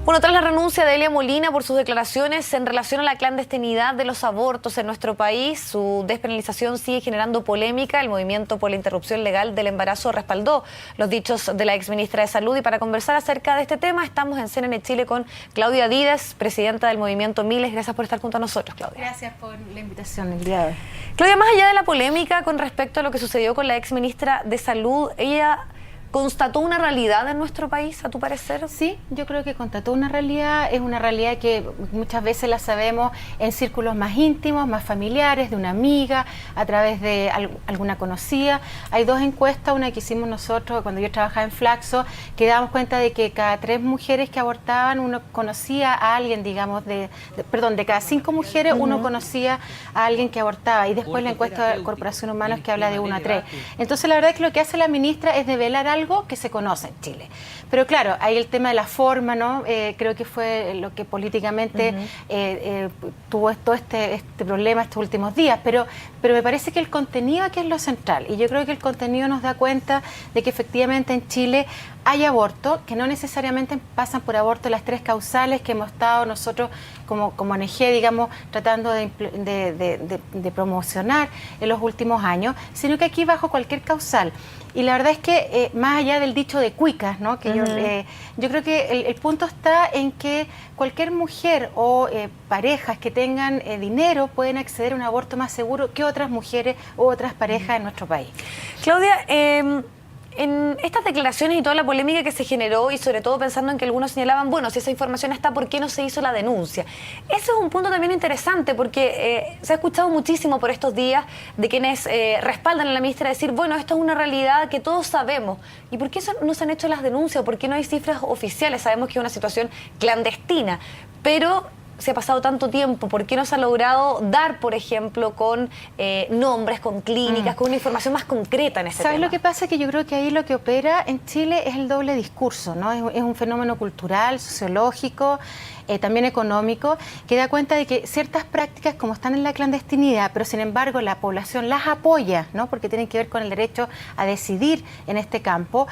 Bueno, tras la renuncia de Elia Molina por sus declaraciones en relación a la clandestinidad de los abortos en nuestro país, su despenalización sigue generando polémica. El movimiento por la interrupción legal del embarazo respaldó los dichos de la exministra de Salud. Y para conversar acerca de este tema, estamos en CNN Chile con Claudia Díaz, presidenta del movimiento Miles. Gracias por estar junto a nosotros, Claudia. Gracias por la invitación el día de hoy. Claudia, más allá de la polémica con respecto a lo que sucedió con la exministra de Salud, ella ¿constató una realidad en nuestro país, a tu parecer? Sí, yo creo que constató una realidad, es una realidad que muchas veces la sabemos en círculos más íntimos, más familiares, de una amiga, a través de alguna conocida. Hay dos encuestas, una que hicimos nosotros cuando yo trabajaba en Flaxo, que dábamos cuenta de que cada 3 mujeres que abortaban, uno conocía a alguien, digamos, de cada 5 mujeres, uno conocía a alguien que abortaba. Y después la encuesta de Corporación Humanos que habla de 1 a 3. Entonces la verdad es que lo que hace la ministra es develar algo que se conoce en Chile. Pero claro, hay el tema de la forma, ¿no? Creo que fue lo que políticamente tuvo todo este problema estos últimos días, pero me parece que el contenido aquí es lo central, y yo creo que el contenido nos da cuenta de que efectivamente en Chile hay aborto, que no necesariamente pasan por aborto las 3 causales que hemos estado nosotros como ONG, digamos, tratando de promocionar en los últimos años, sino que aquí bajo cualquier causal. Y la verdad es que más allá del dicho de cuicas, ¿no? Que yo creo que el punto está en que cualquier mujer o parejas que tengan dinero pueden acceder a un aborto más seguro que otras mujeres u otras parejas en nuestro país. Claudia, en estas declaraciones y toda la polémica que se generó, y sobre todo pensando en que algunos señalaban, bueno, si esa información está, ¿por qué no se hizo la denuncia? Ese es un punto también interesante, porque se ha escuchado muchísimo por estos días de quienes respaldan a la ministra decir, bueno, esto es una realidad que todos sabemos. ¿Y por qué no se han hecho las denuncias? ¿Por qué no hay cifras oficiales? Sabemos que es una situación clandestina, pero se ha pasado tanto tiempo, ¿por qué no se ha logrado dar, por ejemplo, con nombres, con clínicas, con una información más concreta en ese tema? ¿Sabes lo que pasa? Que yo creo que ahí lo que opera en Chile es el doble discurso, ¿no? Es un fenómeno cultural, sociológico, también económico, que da cuenta de que ciertas prácticas, como están en la clandestinidad, pero sin embargo la población las apoya, ¿no? Porque tienen que ver con el derecho a decidir en este campo,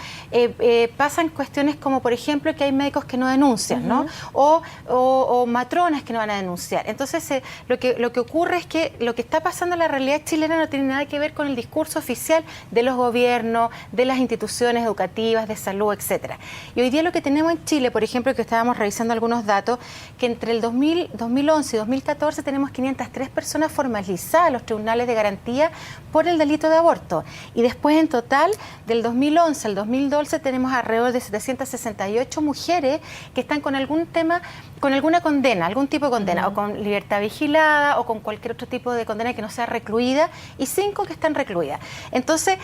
pasan cuestiones como, por ejemplo, que hay médicos que no denuncian, ¿no? O matronas que no van a denunciar. Entonces, lo que ocurre es que lo que está pasando en la realidad chilena no tiene nada que ver con el discurso oficial de los gobiernos, de las instituciones educativas, de salud, etcétera. Y hoy día lo que tenemos en Chile, por ejemplo, que estábamos revisando algunos datos, que entre el 2011 y 2014 tenemos 503 personas formalizadas en los tribunales de garantía por el delito de aborto. Y después, en total, del 2011 al 2012, tenemos alrededor de 768 mujeres que están con algún tema, con alguna condena, algún tipo de condena, o con libertad vigilada, o con cualquier otro tipo de condena que no sea recluida, y 5 que están recluidas. Entonces,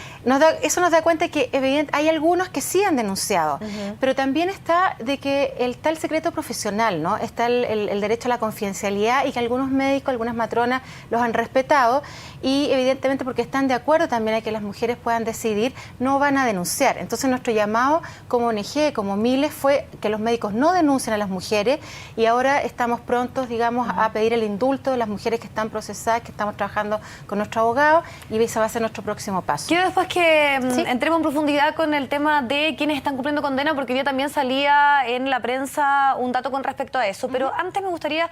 eso nos da cuenta de que evidentemente hay algunos que sí han denunciado, pero también está de que está el secreto profesional, ¿no? Está el derecho a la confidencialidad, y que algunos médicos, algunas matronas los han respetado, y evidentemente porque están de acuerdo también a que las mujeres puedan decidir, no van a denunciar. Entonces nuestro llamado como ONG, como Miles, fue que los médicos no denuncien a las mujeres, y ahora estamos prontos, digamos, a pedir el indulto de las mujeres que están procesadas, que estamos trabajando con nuestro abogado, y ese va a ser nuestro próximo paso. Quiero después que entremos en profundidad con el tema de quienes están cumpliendo condena, porque hoy día también salía en la prensa un dato con respecto a eso. Pero antes me gustaría,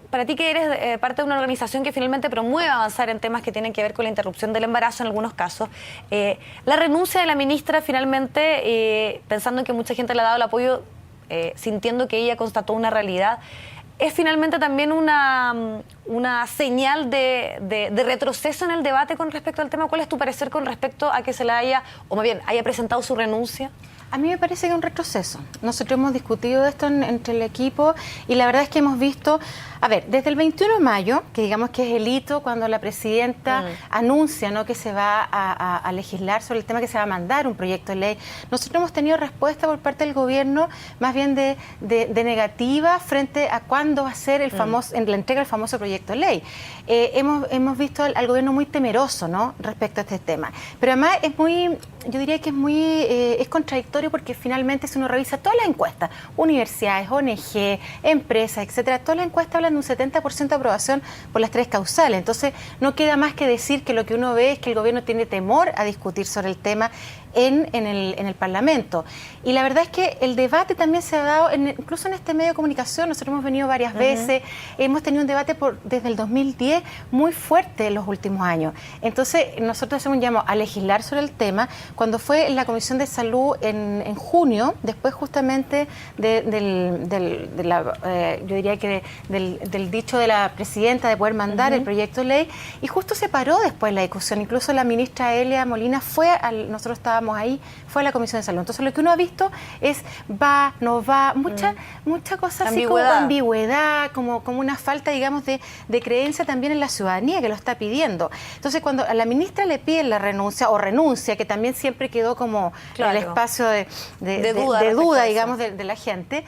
para ti que eres parte de una organización que finalmente promueve avanzar en temas que tienen que ver con la interrupción del embarazo en algunos casos, la renuncia de la ministra finalmente, pensando en que mucha gente le ha dado el apoyo, sintiendo que ella constató una realidad, ¿es finalmente también una señal de retroceso en el debate con respecto al tema? ¿Cuál es tu parecer con respecto a que se la haya, o más bien, haya presentado su renuncia? A mí me parece que es un retroceso. Nosotros hemos discutido esto entre el equipo, y la verdad es que hemos visto, a ver, desde el 21 de mayo, que digamos que es el hito cuando la presidenta anuncia, ¿no?, que se va a legislar sobre el tema, que se va a mandar un proyecto de ley, nosotros hemos tenido respuesta por parte del gobierno más bien de negativa frente a cuándo va a ser la entrega del famoso proyecto de ley. Hemos visto al gobierno muy temeroso, ¿no?, respecto a este tema. Pero además yo diría que es contradictorio, porque finalmente, si uno revisa todas las encuestas, universidades, ONG, empresas, etcétera, todas las encuestas hablan de un 70% de aprobación por las 3 causales. Entonces, no queda más que decir que lo que uno ve es que el gobierno tiene temor a discutir sobre el tema. en el Parlamento. Y la verdad es que el debate también se ha dado, incluso en este medio de comunicación, nosotros hemos venido varias veces, hemos tenido un debate desde el 2010 muy fuerte en los últimos años. Entonces, nosotros hacemos un llamado a legislar sobre el tema. Cuando fue en la Comisión de Salud en junio, después justamente yo diría que del dicho de la presidenta de poder mandar el proyecto de ley, y justo se paró después la discusión. Incluso la ministra Elia Molina nosotros estábamos ahí, fue a la Comisión de Salud. Entonces, lo que uno ha visto es va, no va, mucha cosa así como ambigüedad, como una falta, digamos, de creencia también en la ciudadanía que lo está pidiendo. Entonces, cuando a la ministra le piden la renuncia o renuncia, que también siempre quedó como el espacio de duda, digamos, de la gente,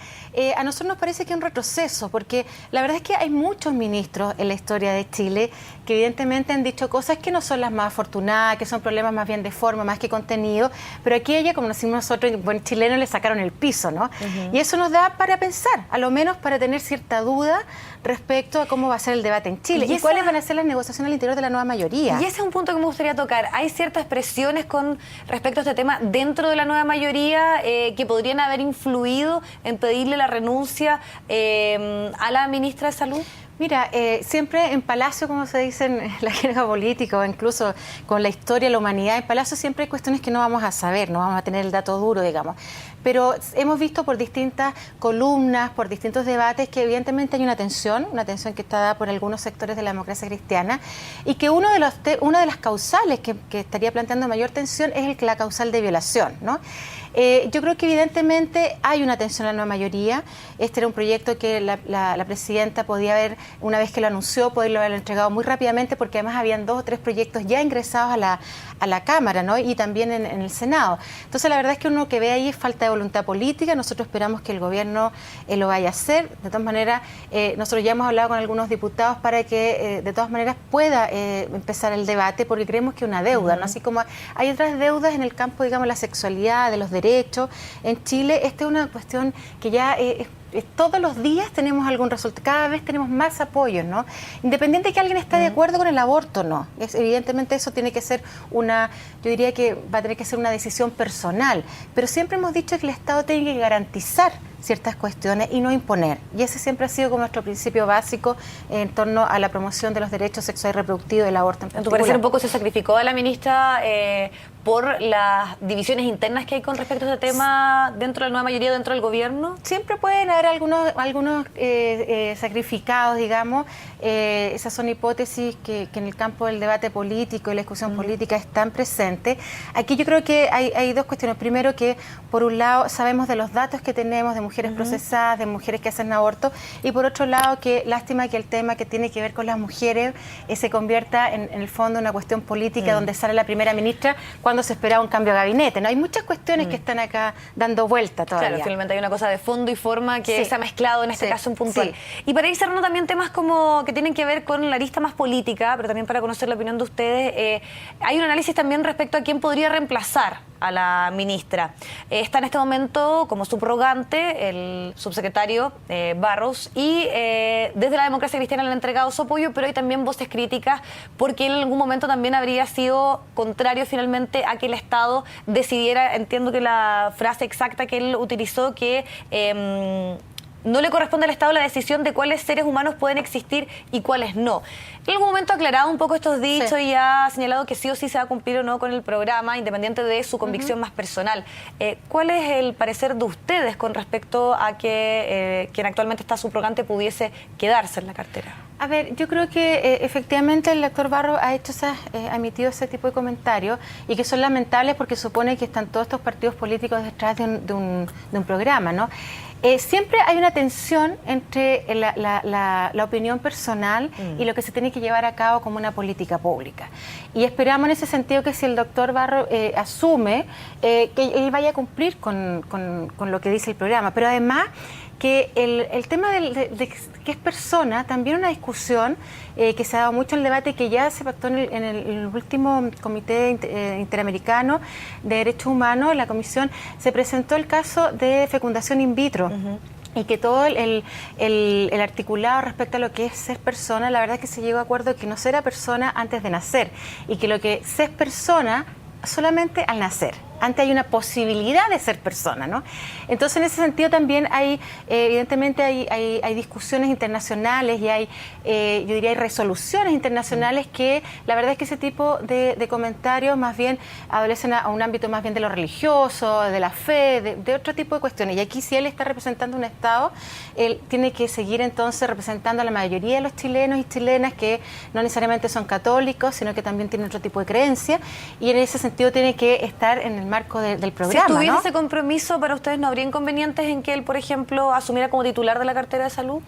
a nosotros nos parece que es un retroceso, porque la verdad es que hay muchos ministros en la historia de Chile que evidentemente han dicho cosas que no son las más afortunadas, que son problemas más bien de forma, más que contenido, pero aquí ella, como decimos nosotros, buen chileno, le sacaron el piso, ¿no? Y eso nos da para pensar, a lo menos para tener cierta duda respecto a cómo va a ser el debate en Chile y cuáles van a ser las negociaciones al interior de la nueva mayoría. Y ese es un punto que me gustaría tocar. ¿Hay ciertas presiones con respecto a este tema dentro de la nueva mayoría que podrían haber influido en pedirle la renuncia a la ministra de Salud? Mira, siempre en Palacio, como se dice en la jerga política, o incluso con la historia de la humanidad, en Palacio siempre hay cuestiones que no vamos a saber, no vamos a tener el dato duro, digamos. Pero hemos visto por distintas columnas, por distintos debates, que evidentemente hay una tensión que está dada por algunos sectores de la democracia cristiana, y que una de las causales que estaría planteando mayor tensión es la causal de violación, ¿no? Yo creo que evidentemente hay una tensión en la nueva mayoría. Este era un proyecto que la presidenta podía haber, una vez que lo anunció, poderlo haber entregado muy rápidamente, porque además habían 2 o 3 proyectos ya ingresados a la Cámara, ¿no? Y también en el Senado. Entonces, la verdad es que uno que ve ahí es falta de voluntad política. Nosotros esperamos que el gobierno lo vaya a hacer. De todas maneras, nosotros ya hemos hablado con algunos diputados para que de todas maneras pueda empezar el debate, porque creemos que es una deuda, ¿no? Así como hay otras deudas en el campo, digamos, la sexualidad, de los derechos. En Chile, esta es una cuestión que ya todos los días tenemos algún resultado, cada vez tenemos más apoyos, ¿no? Independiente de que alguien esté de acuerdo con el aborto, no. Evidentemente eso tiene que ser yo diría que va a tener que ser una decisión personal, pero siempre hemos dicho que el Estado tiene que garantizar ciertas cuestiones y no imponer. Y ese siempre ha sido como nuestro principio básico en torno a la promoción de los derechos sexuales y reproductivos del aborto. En tu parecer, un poco se sacrificó a la ministra por las divisiones internas que hay con respecto a este tema dentro de la nueva mayoría, dentro del gobierno. Siempre pueden haber algunos sacrificados, digamos. Esas son hipótesis que en el campo del debate político y la discusión política están presentes. Aquí yo creo que hay 2 cuestiones. Primero, que por un lado sabemos de los datos que tenemos de mujeres procesadas, de mujeres que hacen aborto, y por otro lado, que lástima que el tema que tiene que ver con las mujeres se convierta en el fondo en una cuestión política donde sale la primera ministra cuando se esperaba un cambio de gabinete, ¿no? Hay muchas cuestiones que están acá dando vuelta todavía. Claro, finalmente hay una cosa de fondo y forma que se ha mezclado en este caso en puntual. Sí. Y para ir cerrando también temas como que tienen que ver con la arista más política, pero también para conocer la opinión de ustedes, hay un análisis también respecto a quién podría reemplazar a la ministra. Está en este momento como subrogante el subsecretario Barros, y desde la democracia cristiana le han entregado su apoyo, pero hay también voces críticas porque él en algún momento también habría sido contrario finalmente a que el Estado decidiera, entiendo que la frase exacta que él utilizó, que no le corresponde al Estado la decisión de cuáles seres humanos pueden existir y cuáles no. En algún momento ha aclarado un poco estos dichos y ha señalado que sí o sí se va a cumplir o no con el programa, independiente de su convicción más personal. ¿Cuál es el parecer de ustedes con respecto a que quien actualmente está subrogante pudiese quedarse en la cartera? A ver, yo creo que efectivamente el doctor Barros ha emitido ese tipo de comentarios, y que son lamentables porque supone que están todos estos partidos políticos detrás de un programa, ¿no? Siempre hay una tensión entre la opinión personal y lo que se tiene que llevar a cabo como una política pública. Y esperamos en ese sentido que si el doctor Barros asume, que él vaya a cumplir con lo que dice el programa. Pero además que el tema de que es persona, también una discusión que se ha dado mucho en el debate, que ya se pactó en el último Comité Interamericano de Derechos Humanos. En la comisión se presentó el caso de fecundación in vitro. Y que todo el articulado respecto a lo que es ser persona, la verdad es que se llegó a acuerdo que no será persona antes de nacer, y que lo que se es persona solamente al nacer. antes hay una posibilidad de ser persona, ¿no? Entonces, en ese sentido también hay, evidentemente hay discusiones internacionales y hay, yo diría, hay resoluciones internacionales que la verdad es que ese tipo de comentarios más bien adolecen a un ámbito más bien de lo religioso, de la fe, de otro tipo de cuestiones. Y aquí, si él está representando un Estado, él tiene que seguir entonces representando a la mayoría de los chilenos y chilenas que no necesariamente son católicos, sino que también tienen otro tipo de creencia, y en ese sentido tiene que estar en el marco del programa. Si tuviera ¿no? ese compromiso, ¿para ustedes no habría inconvenientes en que él, por ejemplo, asumiera como titular de la cartera de salud?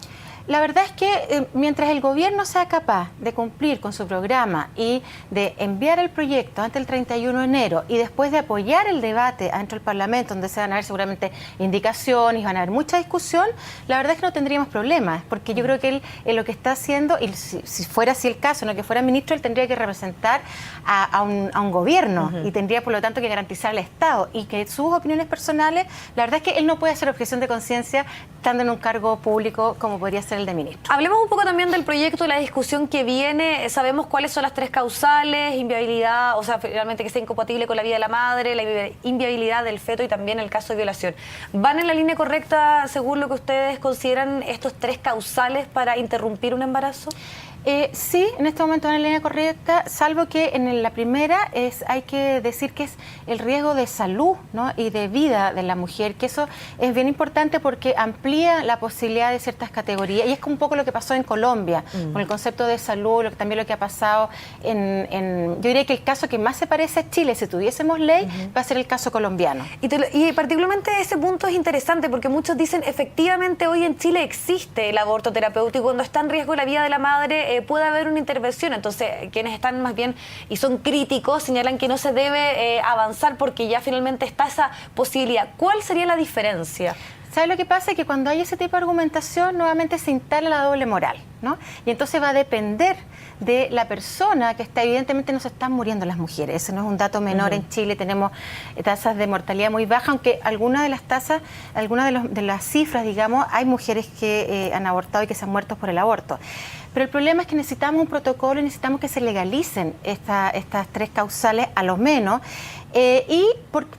La verdad es que mientras el gobierno sea capaz de cumplir con su programa y de enviar el proyecto antes del 31 de enero y después de apoyar el debate dentro del Parlamento, donde se van a ver seguramente indicaciones, van a haber mucha discusión, la verdad es que no tendríamos problemas, porque yo creo que él lo que está haciendo, y si fuera así el caso, no que fuera ministro, él tendría que representar a un gobierno y tendría por lo tanto que garantizar al Estado, y que sus opiniones personales, la verdad es que él no puede hacer objeción de conciencia estando en un cargo público como podría ser el de ministro. Hablemos un poco también del proyecto y la discusión que viene. Sabemos cuáles son las tres causales: inviabilidad, o sea, realmente que sea incompatible con la vida de la madre, la inviabilidad del feto y también el caso de violación. ¿Van en la línea correcta según lo que ustedes consideran estos tres causales para interrumpir un embarazo? Sí, en este momento van en la línea correcta, salvo que en la primera hay que decir que es el riesgo de salud, ¿no? Y de vida de la mujer, que eso es bien importante porque amplía la posibilidad de ciertas categorías, y es como un poco lo que pasó en Colombia, con el concepto de salud, también lo que ha pasado yo diría que el caso que más se parece a Chile, si tuviésemos ley, va a ser el caso colombiano. Y particularmente ese punto es interesante porque muchos dicen, efectivamente hoy en Chile existe el aborto terapéutico, cuando está en riesgo la vida de la madre, puede haber una intervención. Entonces, quienes están más bien y son críticos señalan que no se debe avanzar porque ya finalmente está esa posibilidad. ¿Cuál sería la diferencia? ¿Sabe lo que pasa? Que cuando hay ese tipo de argumentación, nuevamente se instala la doble moral, ¿no? Y entonces va a depender de la persona que está. Evidentemente no se están muriendo las mujeres, ese no es un dato menor. En Chile tenemos tasas de mortalidad muy bajas, aunque algunas de las tasas, de las cifras, digamos, hay mujeres que han abortado y que se han muerto por el aborto. Pero el problema es que necesitamos un protocolo y necesitamos que se legalicen estas tres causales, a lo menos.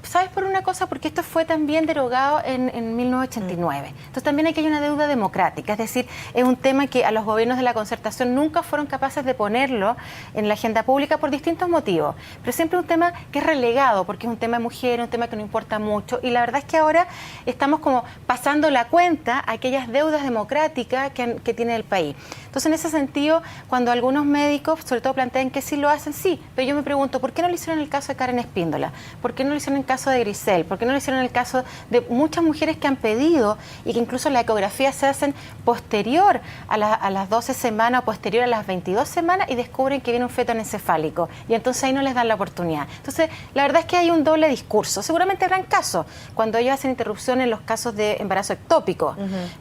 ¿Sabes por una cosa? Porque esto fue también derogado en 1989. Entonces también aquí hay una deuda democrática, es decir, es un tema que a los gobiernos de la concertación nunca fueron capaces de ponerlo en la agenda pública por distintos motivos, pero siempre un tema que es relegado, porque es un tema de mujer, un tema que no importa mucho, y la verdad es que ahora estamos como pasando la cuenta a aquellas deudas democráticas que tiene el país. Entonces, en ese sentido, cuando algunos médicos, sobre todo, plantean que sí lo hacen, sí, pero yo me pregunto, ¿por qué no lo hicieron en el caso de Karen Espíndola? ¿Por qué no lo hicieron en el caso de Grisel? ¿Por qué no lo hicieron en el caso de muchas mujeres que han pedido y que incluso la ecografía se hacen posterior a las 12 semanas o posterior a las 22 semanas y descubren que viene un feto anencefálico? Y entonces ahí no les dan la oportunidad. Entonces, la verdad es que hay un doble discurso. Seguramente habrán casos cuando ellos hacen interrupción en los casos de embarazo ectópico,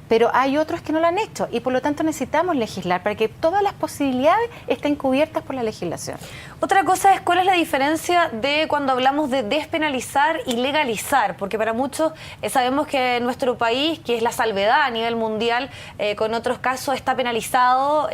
pero hay otros que no lo han hecho y por lo tanto necesitamos legislar para que todas las posibilidades estén cubiertas por la legislación. Otra cosa es cuál es la diferencia de cuando hablamos de despenalizar y legalizar, porque para muchos sabemos que en nuestro país, que es la salvedad a nivel mundial, con otros casos está penalizado,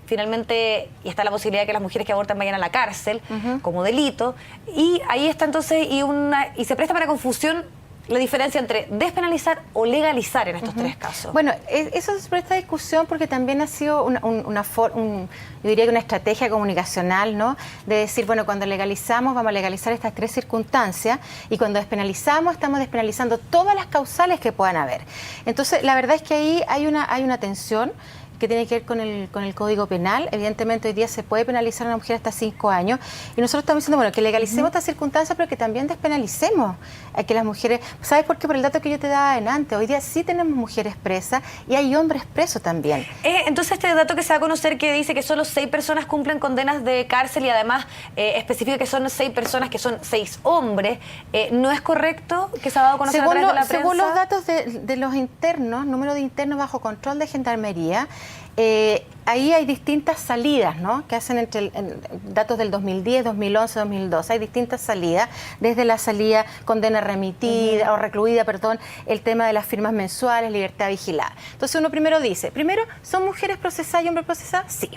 finalmente, y está la posibilidad de que las mujeres que abortan vayan a la cárcel como delito, y ahí está entonces, y se presta para confusión la diferencia entre despenalizar o legalizar en estos tres casos. Bueno, eso se presta discusión porque también ha sido yo diría que una estrategia comunicacional, ¿no? De decir, bueno, cuando legalizamos vamos a legalizar estas tres circunstancias y cuando despenalizamos estamos despenalizando todas las causales que puedan haber. Entonces, la verdad es que ahí hay una tensión que tiene que ver con el Código Penal. Evidentemente hoy día se puede penalizar a una mujer hasta 5 años y nosotros estamos diciendo, bueno, que legalicemos estas circunstancias, pero que también despenalicemos a que las mujeres. ¿Sabes por qué? Por el dato que yo te daba adelante. Hoy día sí tenemos mujeres presas y hay hombres presos también. Entonces este dato que se va a conocer que dice que solo 6 personas cumplen condenas de cárcel y además especifica que son 6 personas, que son 6 hombres, ¿no es correcto que se ha dado a conocer a través de la prensa? Según los datos de los internos, número de internos bajo control de Gendarmería, ahí hay distintas salidas, ¿no? Que hacen datos del 2010, 2011, 2012. Hay distintas salidas, desde la salida condena remitida o recluida, perdón, el tema de las firmas mensuales, libertad vigilada. Entonces uno primero dice, ¿son mujeres procesadas y hombres procesados? Sí.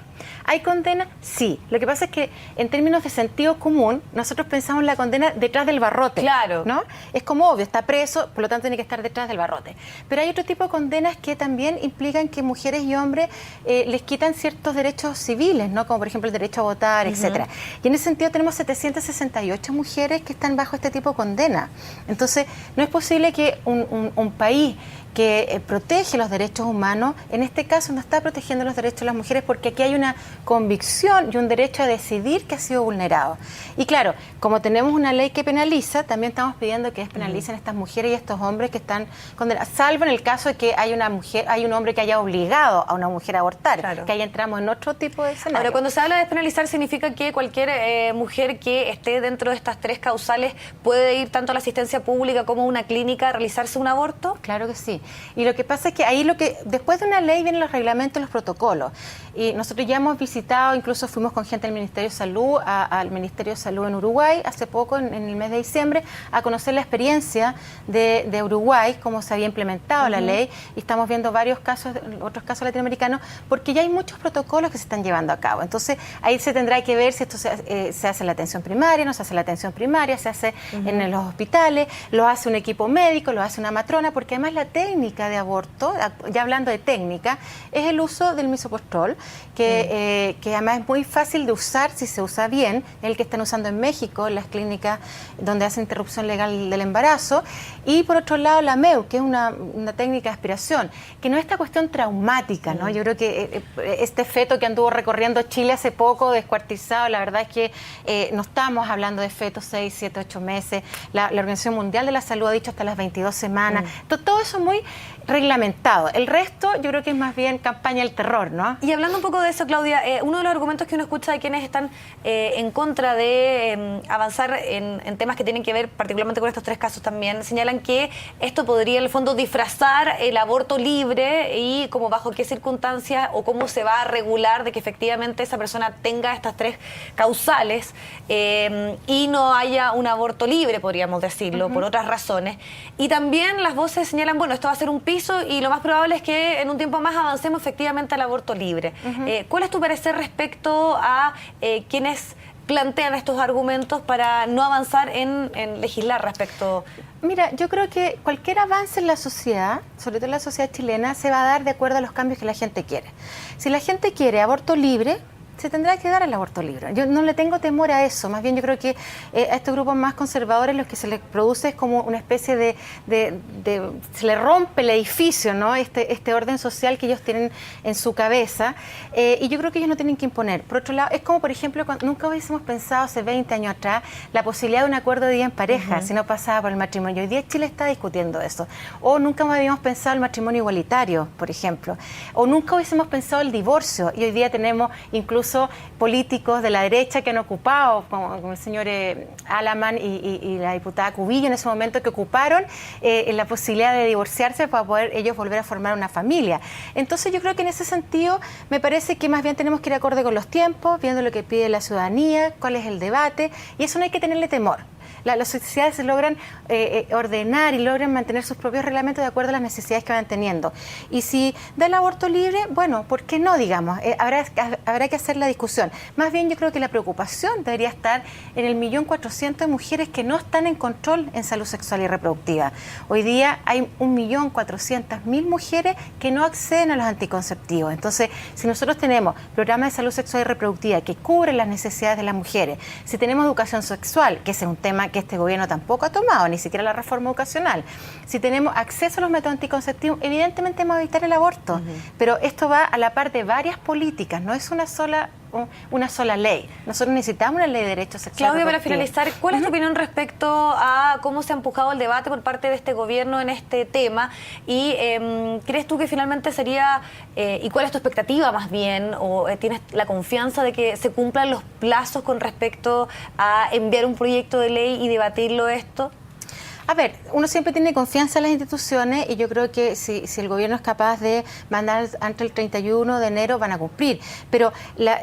¿Hay condena? Sí. Lo que pasa es que en términos de sentido común, nosotros pensamos en la condena detrás del barrote. Claro. ¿No? Es como obvio, está preso, por lo tanto tiene que estar detrás del barrote. Pero hay otro tipo de condenas que también implican que mujeres y hombres les quitan ciertos derechos civiles, ¿no? Como por ejemplo el derecho a votar, etcétera. Y en ese sentido tenemos 768 mujeres que están bajo este tipo de condena. Entonces, no es posible que un país que protege los derechos humanos, en este caso no está protegiendo los derechos de las mujeres porque aquí hay una convicción y un derecho a decidir que ha sido vulnerado. Y claro, como tenemos una ley que penaliza, también estamos pidiendo que despenalicen a estas mujeres y a estos hombres que están condenados, salvo en el caso de que hay un hombre que haya obligado a una mujer a abortar, claro, que ahí entramos en otro tipo de escenario. Ahora, cuando se habla de despenalizar, ¿significa que cualquier mujer que esté dentro de estas tres causales puede ir tanto a la asistencia pública como a una clínica a realizarse un aborto? Claro que sí. Y lo que pasa es que ahí después de una ley vienen los reglamentos y los protocolos. Y nosotros ya hemos visitado, incluso fuimos con gente del Ministerio de Salud, al Ministerio de Salud en Uruguay, hace poco, en el mes de diciembre, a conocer la experiencia de Uruguay, cómo se había implementado la ley, y estamos viendo otros casos latinoamericanos, porque ya hay muchos protocolos que se están llevando a cabo. Entonces, ahí se tendrá que ver si esto se hace en la atención primaria, no se hace en la atención primaria, se hace en los hospitales, lo hace un equipo médico, lo hace una matrona, porque además la técnica de aborto, ya hablando de técnica, es el uso del misoprostol, que además es muy fácil de usar si se usa bien, el que están usando en México, en las clínicas donde hacen interrupción legal del embarazo, y por otro lado la MEU, que es una técnica de aspiración, que no es esta cuestión traumática, ¿no? Yo creo que este feto que anduvo recorriendo Chile hace poco, descuartizado, la verdad es que no estamos hablando de fetos 6, 7, 8 meses, la Organización Mundial de la Salud ha dicho hasta las 22 semanas, todo eso muy reglamentado. El resto yo creo que es más bien campaña del terror, ¿no? Y hablando un poco de eso, Claudia, uno de los argumentos que uno escucha de quienes están en contra de avanzar en temas que tienen que ver particularmente con estos tres casos también, señalan que esto podría en el fondo disfrazar el aborto libre y como bajo qué circunstancias o cómo se va a regular de que efectivamente esa persona tenga estas tres causales y no haya un aborto libre, podríamos decirlo, por otras razones. Y también las voces señalan, bueno, esto va a ser un piso y lo más probable es que en un tiempo más avancemos efectivamente al aborto libre. ¿Cuál es tu parecer respecto a quienes plantean estos argumentos para no avanzar en legislar respecto? Mira, yo creo que cualquier avance en la sociedad, sobre todo en la sociedad chilena, se va a dar de acuerdo a los cambios que la gente quiere. Si la gente quiere aborto libre, se tendrá que dar el aborto libre. Yo no le tengo temor a eso, más bien yo creo que a estos grupos más conservadores lo que se les produce es como una especie se le rompe el edificio, ¿no? Este orden social que ellos tienen en su cabeza, y yo creo que ellos no tienen que imponer. Por otro lado, es como por ejemplo, cuando nunca hubiésemos pensado hace 20 años atrás la posibilidad de un acuerdo de vida en pareja, si no pasaba por el matrimonio. Hoy día Chile está discutiendo eso. O nunca habíamos pensado el matrimonio igualitario, por ejemplo. O nunca hubiésemos pensado el divorcio, y hoy día tenemos incluso políticos de la derecha que han ocupado, como el señor Alamán y la diputada Cubillo en ese momento, que ocuparon la posibilidad de divorciarse para poder ellos volver a formar una familia. Entonces yo creo que en ese sentido me parece que más bien tenemos que ir acorde con los tiempos, viendo lo que pide la ciudadanía, cuál es el debate, y eso no hay que tenerle temor. Las sociedades se logran ordenar y logran mantener sus propios reglamentos de acuerdo a las necesidades que van teniendo. Y si da el aborto libre, bueno, ¿por qué no, digamos? Habrá que hacer la discusión. Más bien yo creo que la preocupación debería estar en el 1.400.000 de mujeres que no están en control en salud sexual y reproductiva. Hoy día hay 1.400.000 mujeres que no acceden a los anticonceptivos. Entonces, si nosotros tenemos programas de salud sexual y reproductiva que cubren las necesidades de las mujeres, si tenemos educación sexual, que ese es un tema que este gobierno tampoco ha tomado, ni siquiera la reforma educacional. Si tenemos acceso a los métodos anticonceptivos, evidentemente vamos a evitar el aborto, pero esto va a la par de varias políticas, no es una sola ley. Nosotros necesitamos una ley de derechos sexuales. Claudia, para finalizar, ¿cuál es tu opinión respecto a cómo se ha empujado el debate por parte de este gobierno en este tema? ¿Y crees tú que finalmente sería, y cuál es tu expectativa más bien, o tienes la confianza de que se cumplan los plazos con respecto a enviar un proyecto de ley y debatirlo esto? A ver, uno siempre tiene confianza en las instituciones y yo creo que si el gobierno es capaz de mandar antes del 31 de enero van a cumplir. Pero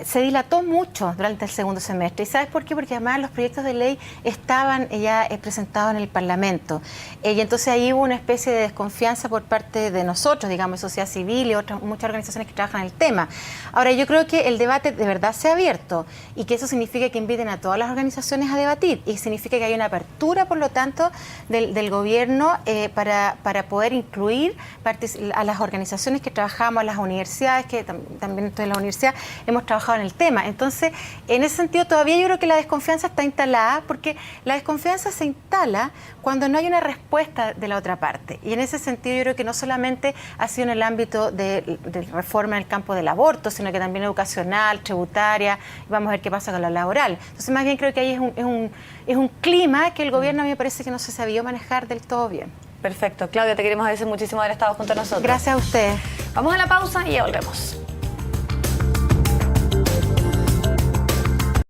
se dilató mucho durante el segundo semestre. ¿Y sabes por qué? Porque además los proyectos de ley estaban ya presentados en el Parlamento. Y entonces ahí hubo una especie de desconfianza por parte de nosotros, digamos, sociedad civil y muchas organizaciones que trabajan en el tema. Ahora, yo creo que el debate de verdad se ha abierto y que eso significa que inviten a todas las organizaciones a debatir y significa que hay una apertura, por lo tanto, del gobierno para poder incluir a las organizaciones que trabajamos, a las universidades, que también estoy en la universidad, hemos trabajado en el tema. Entonces, en ese sentido, todavía yo creo que la desconfianza está instalada, porque la desconfianza se instala cuando no hay una respuesta de la otra parte. Y en ese sentido, yo creo que no solamente ha sido en el ámbito de reforma en el campo del aborto, sino que también educacional, tributaria, y vamos a ver qué pasa con la laboral. Entonces, más bien creo que ahí es un clima que el gobierno a mí me parece que no se sabió manejar del todo bien. Perfecto. Claudia, te queremos agradecer muchísimo haber estado junto a nosotros. Gracias a ustedes. Vamos a la pausa y ya volvemos.